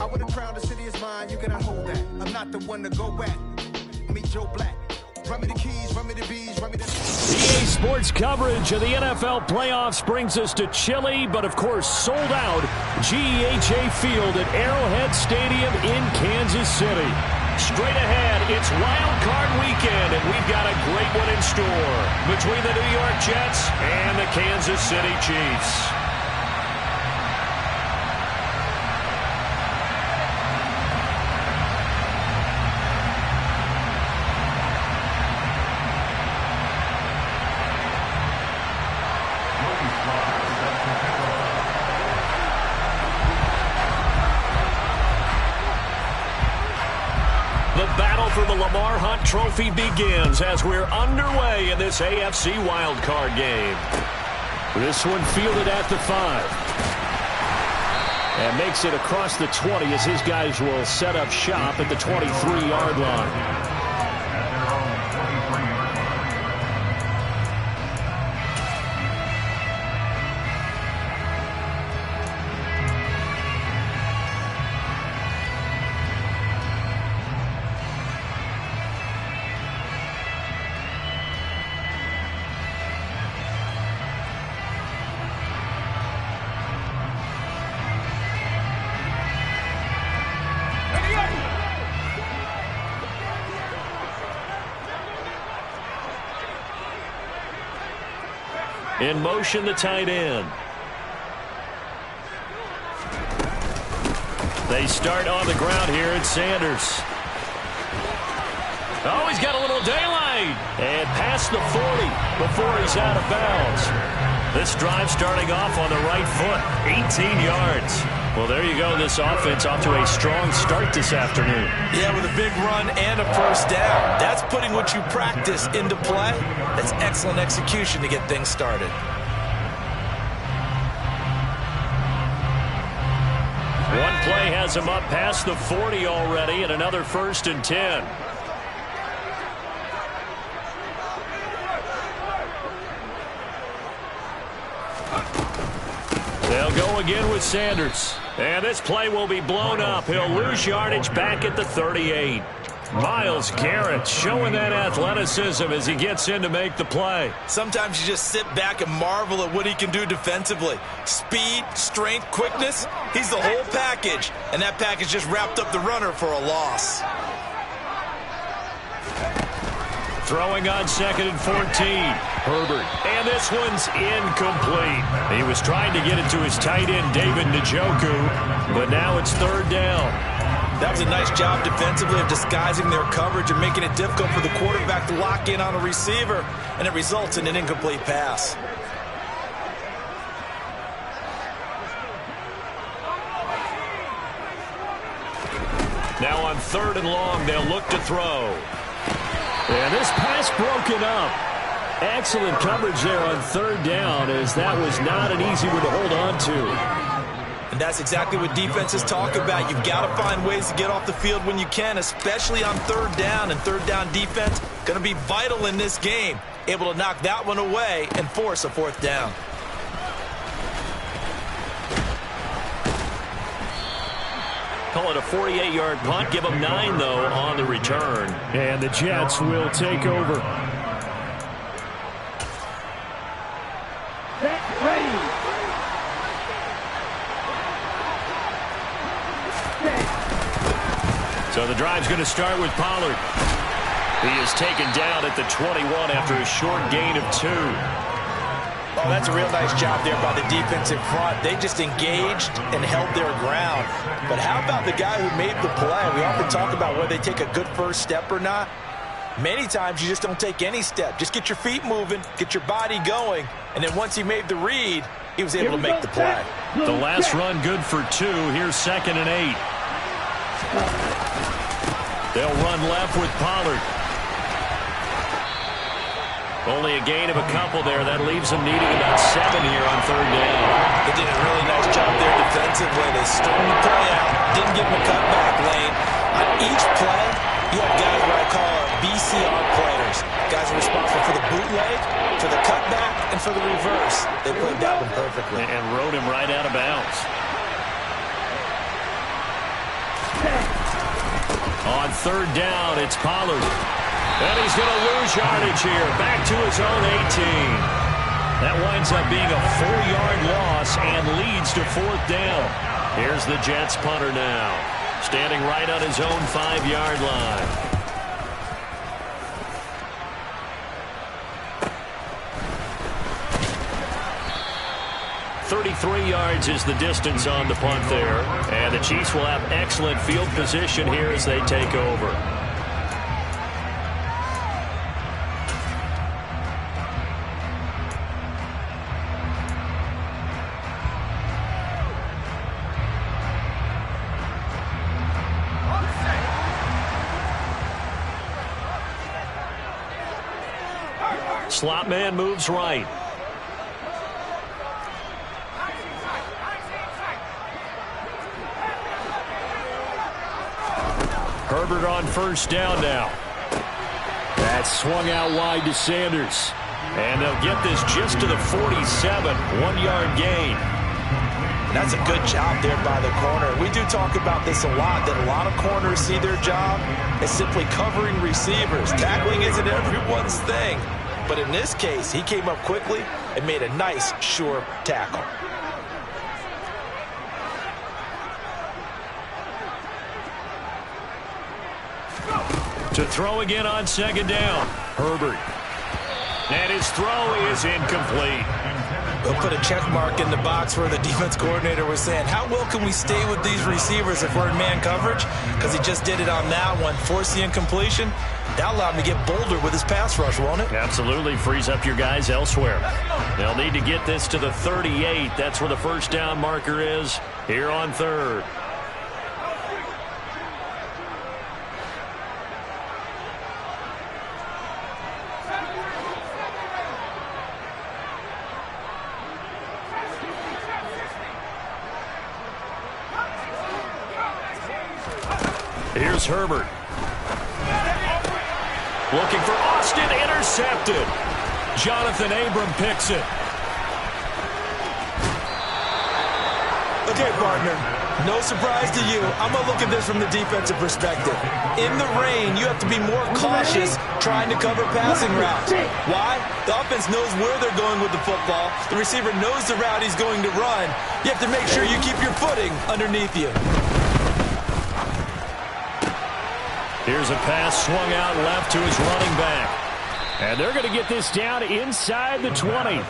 I would have crowned the city as mine, you cannot hold that. I'm not the one to go back. Meet Joe Black. Run me the keys, run me the bees, run me the... EA Sports coverage of the NFL playoffs brings us to chilly, but of course sold out GEHA Field at Arrowhead Stadium in Kansas City. Straight ahead, it's Wild Card Weekend, and we've got a great one in store between the New York Jets and the Kansas City Chiefs. The battle for the Lamar Hunt Trophy begins as we're underway in this AFC wildcard game. This one fielded at the 5. And makes it across the 20 as his guys will set up shop at the 23-yard line. In motion, the tight end. They start on the ground here at Sanders. Oh, he's got a little daylight. And past the 40 before he's out of bounds. This drive starting off on the right foot, 18 yards. Well, there you go. This offense off to a strong start this afternoon. Yeah, with a big run and a first down. That's putting what you practice into play. That's excellent execution to get things started. One play has him up past the 40 already, and another 1st and 10. They'll go again with Sanders. And this play will be blown up. He'll lose yardage back at the 38. Myles Garrett showing that athleticism as he gets in to make the play. Sometimes you just sit back and marvel at what he can do defensively. Speed, strength, quickness, he's the whole package. And that package just wrapped up the runner for a loss. Throwing on 2nd and 14. Herbert. And this one's incomplete. He was trying to get it to his tight end, David Njoku, but now it's 3rd down. That was a nice job defensively of disguising their coverage and making it difficult for the quarterback to lock in on a receiver, and it results in an incomplete pass. Now on 3rd and long, they'll look to throw. And this pass broken up. Excellent coverage there on 3rd down, as that was not an easy one to hold on to. And that's exactly what defenses talk about. You've got to find ways to get off the field when you can, especially on 3rd down. And 3rd down defense going to be vital in this game. Able to knock that one away and force a 4th down. Call it a 48-yard punt. Give them 9, though, on the return. And the Jets will take over. So the drive's going to start with Pollard. He is taken down at the 21 after a short gain of 2. Oh, that's a real nice job there by the defensive front. They just engaged and held their ground. But how about the guy who made the play? We often talk about whether they take a good first step or not. Many times you just don't take any step. Just get your feet moving, get your body going, and then once he made the read, he was able to make the play. The last run good for 2. Here's 2nd and 8. They'll run left with Pollard. Only a gain of a couple there. That leaves them needing about 7 here on 3rd down. They did a really nice job there defensively. They strung the play out, didn't give them a cutback lane. On each play, you have guys what I call BCR players. Guys are responsible for the bootleg, for the cutback, and for the reverse. They played that one perfectly. And rode him right out of bounds. On third down, it's Pollard. And he's going to lose yardage here. Back to his own 18. That winds up being a 4-yard loss and leads to fourth down. Here's the Jets punter now, standing right on his own 5-yard line. 33 yards is the distance on the punt there. And the Chiefs will have excellent field position here as they take over. Slot man moves right. Herbert on first down now. That's swung out wide to Sanders. And they'll get this just to the 47. 1-yard gain. That's a good job there by the corner. We do talk about this a lot, that a lot of corners see their job as simply covering receivers. Tackling isn't everyone's thing. But in this case, he came up quickly and made a nice, sure tackle. To throw again on second down. Herbert. And his throw is incomplete. We'll put a check mark in the box where the defense coordinator was saying, how well can we stay with these receivers if we're in man coverage? Because he just did it on that one. Force the incompletion. That allowed him to get bolder with his pass rush, won't it? Absolutely. Frees up your guys elsewhere. They'll need to get this to the 38. That's where the first down marker is here on third. Here's Herbert. Looking for Austin, intercepted. Jonathan Abram picks it. Okay, partner, no surprise to you. I'm going to look at this from the defensive perspective. In the rain, you have to be more cautious trying to cover passing routes. Why? The offense knows where they're going with the football. The receiver knows the route he's going to run. You have to make sure you keep your footing underneath you. Here's a pass swung out left to his running back. And they're going to get this down inside the 20.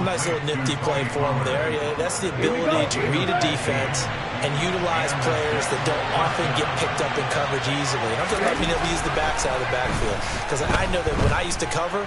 Nice little nifty play for him there. Yeah, that's the ability to read a defense and utilize players that don't often get picked up in coverage easily. And I'm talking about being able to use the backside of the backfield. Because I know that when I used to cover,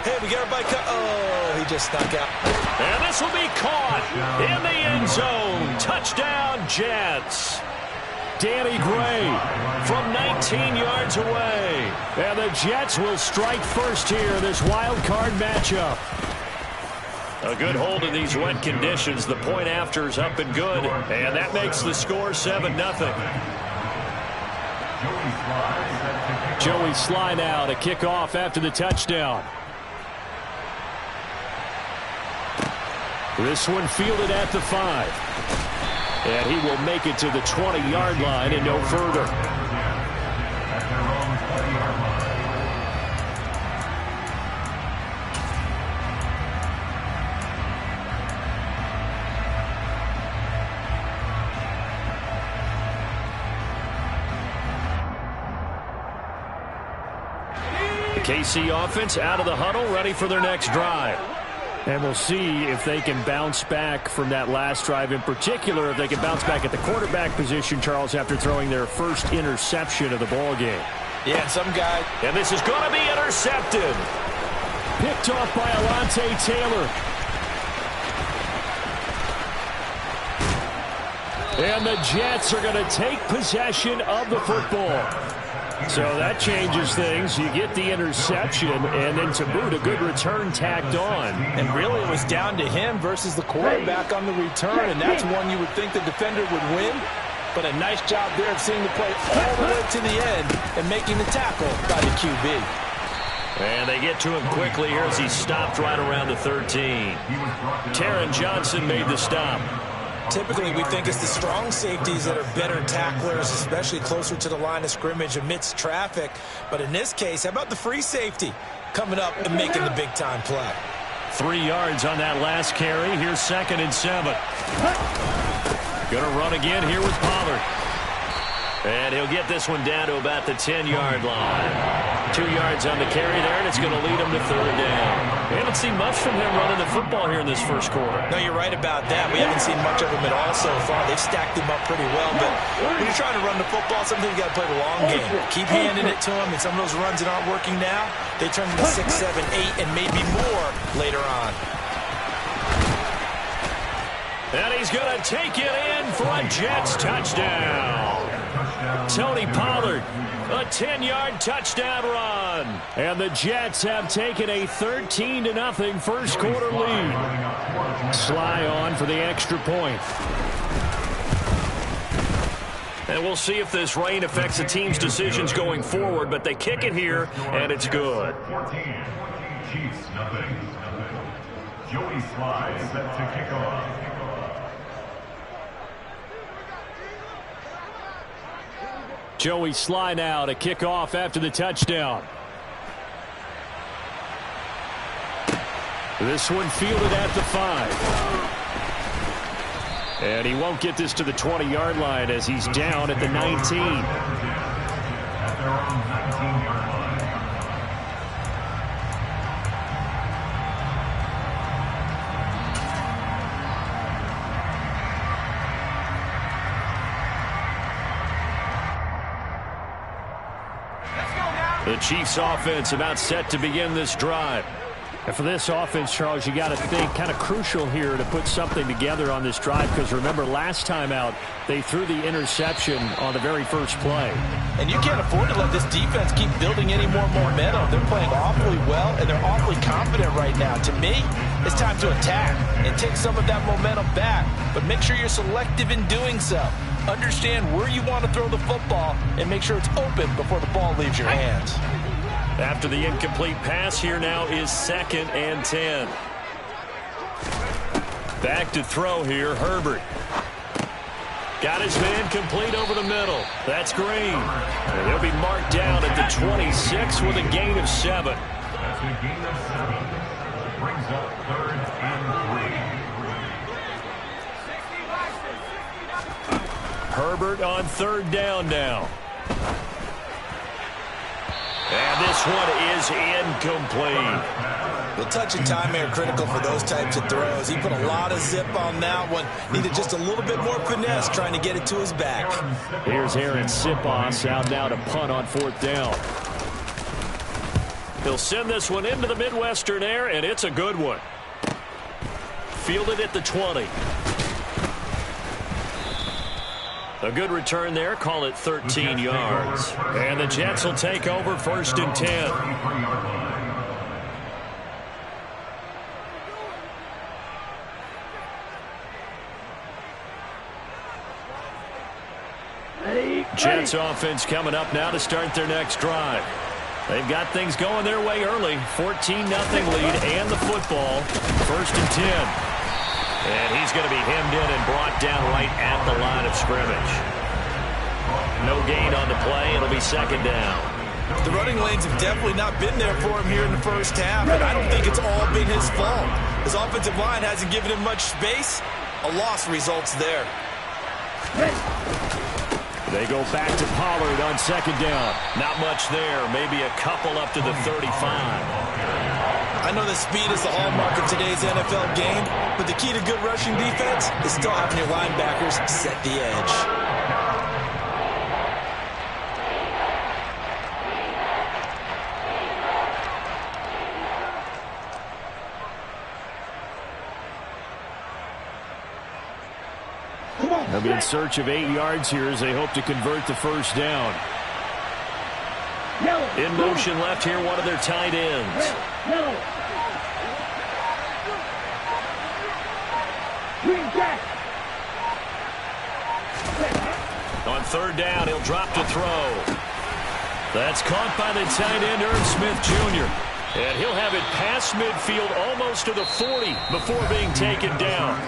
hey, we got everybody cut. Oh, he just snuck out. And this will be caught in the end zone. Touchdown, Jets. Danny Gray from 19 yards away. And the Jets will strike first here, this wild card matchup. A good hold in these wet conditions. The point after is up and good. And that makes the score 7-0. Joey Sly now to kick off after the touchdown. This one fielded at the 5. And he will make it to the 20-yard line and no further. The KC offense out of the huddle, ready for their next drive. And we'll see if they can bounce back from that last drive, in particular, if they can bounce back at the quarterback position, Charles, after throwing their first interception of the ball game. Yeah, some guy. And this is going to be intercepted. Picked off by Alontae Taylor. And the Jets are going to take possession of the football. So that changes things. You get the interception, and then to boot, a good return tacked on. And really, it was down to him versus the quarterback on the return, and that's one you would think the defender would win. But a nice job there of seeing the play all the way to the end and making the tackle by the QB. And they get to him quickly here as he stopped right around the 13. Taron Johnson made the stop. typically we think it's the strong safeties that are better tacklers, especially closer to the line of scrimmage amidst traffic. But in this case, how about the free safety coming up and making the big-time play? 3 yards on that last carry. Here's 2nd and 7. Gonna run again here with Pollard. And he'll get this one down to about the 10-yard line. 2 yards on the carry there, and it's going to lead him to 3rd down. We haven't seen much from him running the football here in this first quarter. No, you're right about that. We haven't seen much of him at all so far. They've stacked him up pretty well, but when you're trying to run the football, sometimes you got to play the long game. Keep handing it to him, and some of those runs that aren't working now, they turn into 6, 7, 8, and maybe more later on. And he's going to take it in for a Jets touchdown. Tony Pollard, a 10-yard touchdown run. And the Jets have taken a 13-0 first quarter lead. Sly on for the extra point. And we'll see if this rain affects the team's decisions going forward, but they kick it here, and it's good. 14, Chiefs nothing. Joey Sly set to kick off. Joey Sly now to kick off after the touchdown. This one fielded at the 5. And he won't get this to the 20-yard line as he's down at the 19. At their own 19-yard line. The Chiefs offense about set to begin this drive. And for this offense, Charles, you got to think kind of crucial here to put something together on this drive, because remember last time out they threw the interception on the very first play. And you can't afford to let this defense keep building any more momentum. They're playing awfully well, and they're awfully confident right now. To me, it's time to attack and take some of that momentum back, but make sure you're selective in doing so. Understand where you want to throw the football and make sure it's open before the ball leaves your hands. After the incomplete pass, here now is 2nd and 10. Back to throw here, Herbert. Got his man complete over the middle. That's Green. And he'll be marked down at the 26 with a gain of 7. That's a gain of 7. Brings up 3rd and 3. Herbert on 3rd down now. And this one is incomplete. The touch and time are critical for those types of throws. He put a lot of zip on that one. Needed just a little bit more finesse trying to get it to his back. Here's Aaron Sipos out now to punt on 4th down. He'll send this one into the Midwestern air, and it's a good one. Fielded at the 20. A good return there. Call it 13 yards. And the Jets will take over 1st and 10. Jets offense coming up now to start their next drive. They've got things going their way early. 14-0 lead and the football. 1st and 10. And he's going to be hemmed in and brought down right at the line of scrimmage. No gain on the play. It'll be 2nd down. The running lanes have definitely not been there for him here in the first half, and I don't think it's all been his fault. His offensive line hasn't given him much space. A loss results there. They go back to Pollard on 2nd down. Not much there. Maybe a couple up to the 35. I know that speed is the hallmark of today's NFL game, but the key to good rushing defense is still having your linebackers set the edge. They'll be in search of 8 yards here as they hope to convert the 1st down. In motion left here, one of their tight ends. On 3rd down, he'll drop to throw. That's caught by the tight end, Irv Smith Jr. And he'll have it past midfield almost to the 40 before being taken down.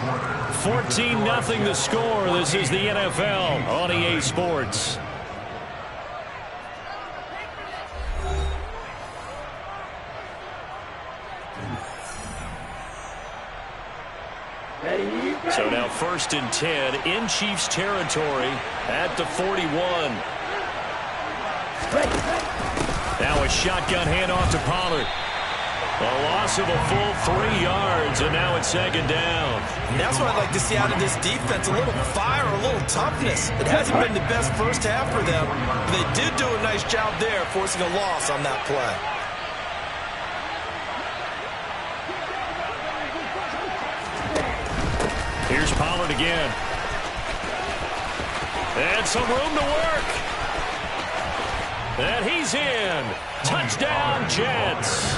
14-0 the score. This is the NFL on EA Sports. So now 1st and 10 in Chiefs territory at the 41. Now a shotgun handoff to Pollard. A loss of a full 3 yards, and now it's 2nd down. And that's what I'd like to see out of this defense, a little fire, a little toughness. It hasn't been the best first half for them, but they did do a nice job there, forcing a loss on that play. Here's Pollard again. And some room to work. And he's in. Touchdown, Jets.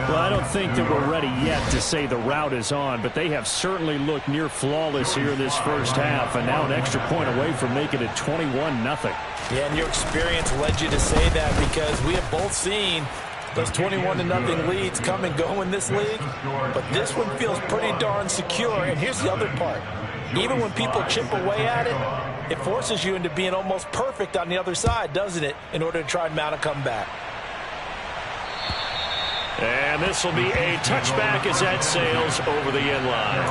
Well, I don't think that we're ready yet to say the route is on, but they have certainly looked near flawless here this first half, and now an extra point away from making it 21-0. Yeah, and your experience led you to say that, because we have both seen those 21-0 leads come and go in this league, but this one feels pretty darn secure. And here's the other part. Even when people chip away at it, it forces you into being almost perfect on the other side, doesn't it, in order to try and mount a comeback. And this will be a touchback as that sails over the end line.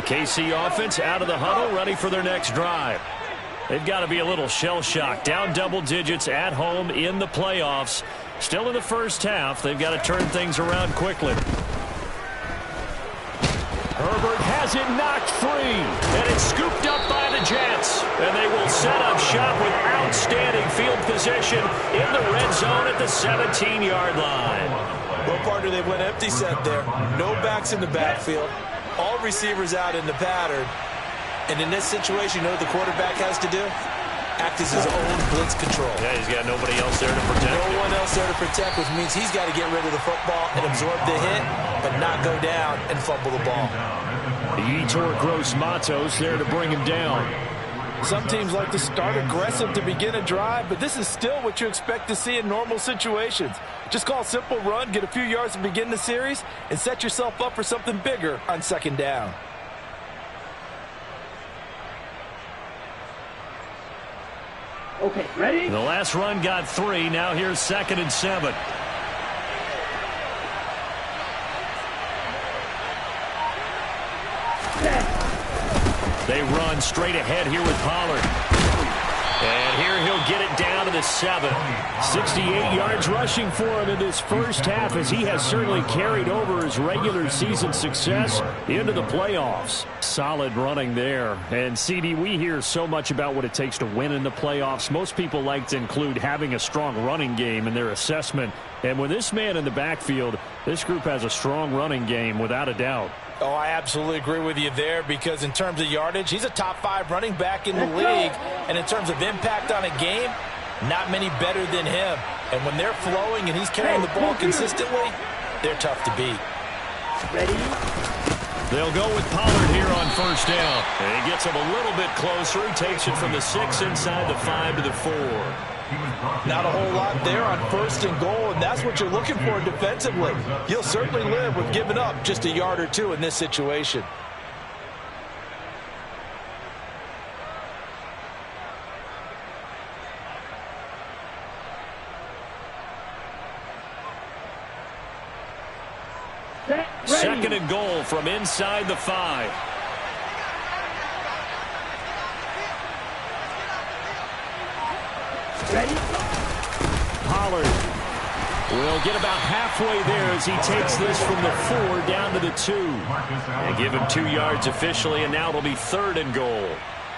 KC offense out of the huddle, ready for their next drive. They've got to be a little shell-shocked. Down double digits at home in the playoffs. Still in the first half. They've got to turn things around quickly. Herbert has it knocked free, and it's scooped up by the Jets. And they will set up shop with outstanding field position in the red zone at the 17-yard line. Well, partner, they went empty set there. No backs in the backfield. All receivers out in the pattern. And in this situation, you know what the quarterback has to do? Act as his own blitz control. Yeah, he's got nobody else there to protect. No one else there to protect, which means he's got to get rid of the football and absorb the hit, but not go down and fumble the ball. Yetur Gross-Matos there to bring him down. Some teams like to start aggressive to begin a drive, but this is still what you expect to see in normal situations. Just call a simple run, get a few yards to begin the series, and set yourself up for something bigger on 2nd down. Okay, ready? The last run got 3. Now here's 2nd and 7. They run straight ahead here with Pollard. And here he'll get it down to the 7. 68 yards rushing for him in this first half, as he has certainly carried over his regular season success into the playoffs. Solid running there. And CD, we hear so much about what it takes to win in the playoffs. Most people like to include having a strong running game in their assessment. And with this man in the backfield, this group has a strong running game without a doubt. Oh, I absolutely agree with you there, because in terms of yardage, he's a top 5 running back in the league. And in terms of impact on a game, not many better than him. And when they're flowing and he's carrying the ball consistently, they're tough to beat. Ready? They'll go with Pollard here on 1st down. And he gets him a little bit closer. He takes it from the 6 inside the 5 to the 4. Not a whole lot there on 1st and goal, and that's what you're looking for defensively. You'll certainly live with giving up just a yard or 2 in this situation. Second and goal from inside the 5. Ready? Pollard will get about halfway there as he takes this from the 4 down to the 2. And give him 2 yards officially, and now it'll be 3rd and goal.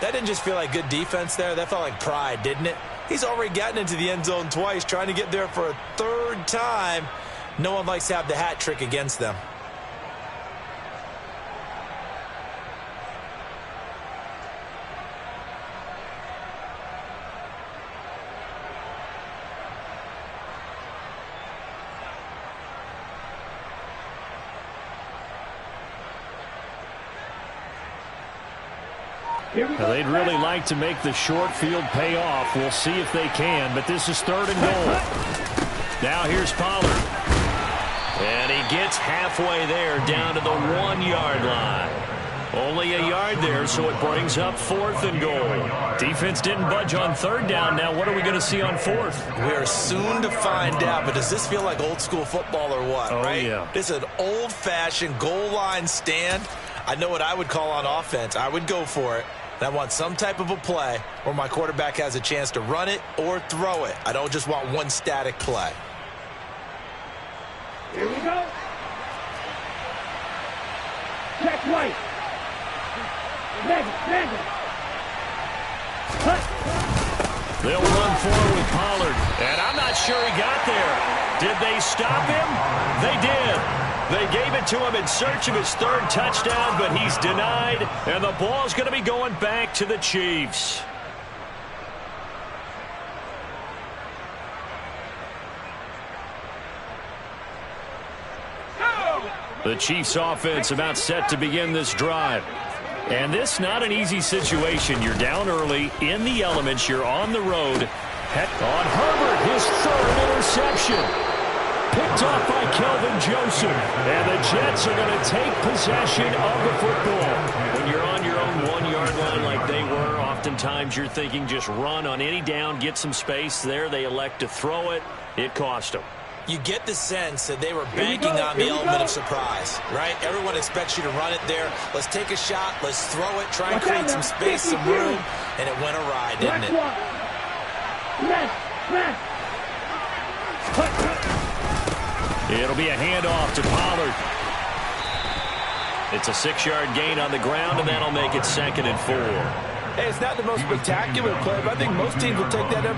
That didn't just feel like good defense there. That felt like pride, didn't it? He's already gotten into the end zone twice, trying to get there for a 3rd time. No one likes to have the hat trick against them. Now, they'd really like to make the short field pay off. We'll see if they can, but this is 3rd and goal. Now here's Pollard. And he gets halfway there, down to the 1-yard line. Only a yard there, so it brings up 4th and goal. Defense didn't budge on 3rd down. Now what are we going to see on 4th? We are soon to find out, but does this feel like old school football or what? Oh, right? Yeah. This is an old-fashioned goal line stand. I know what I would call on offense. I would go for it. And I want some type of a play where my quarterback has a chance to run it or throw it. I don't just want one static play. Here we go. Check right. Negative. They'll run forward with Pollard. And I'm not sure he got there. Did they stop him? They did. They gave it to him in search of his 3rd touchdown, but he's denied. And the ball's going to be going back to the Chiefs. The Chiefs offense about set to begin this drive. And this not an easy situation. You're down early, in the elements, you're on the road. On Herbert, his 3rd interception. Picked off by Kelvin Joseph. And the Jets are going to take possession of the football. When you're on your own 1-yard line like they were, oftentimes you're thinking just run on any down, get some space. There they elect to throw it. It cost them. You get the sense that they were banking on the element of surprise, right? Everyone expects you to run it there. Let's take a shot. Let's throw it. Try and create some space, some room. And it went awry, didn't it? It'll be a handoff to Pollard. It's a 6-yard gain on the ground, and that'll make it 2nd and 4. Hey, it's not the most spectacular play, but I think most teams will take that every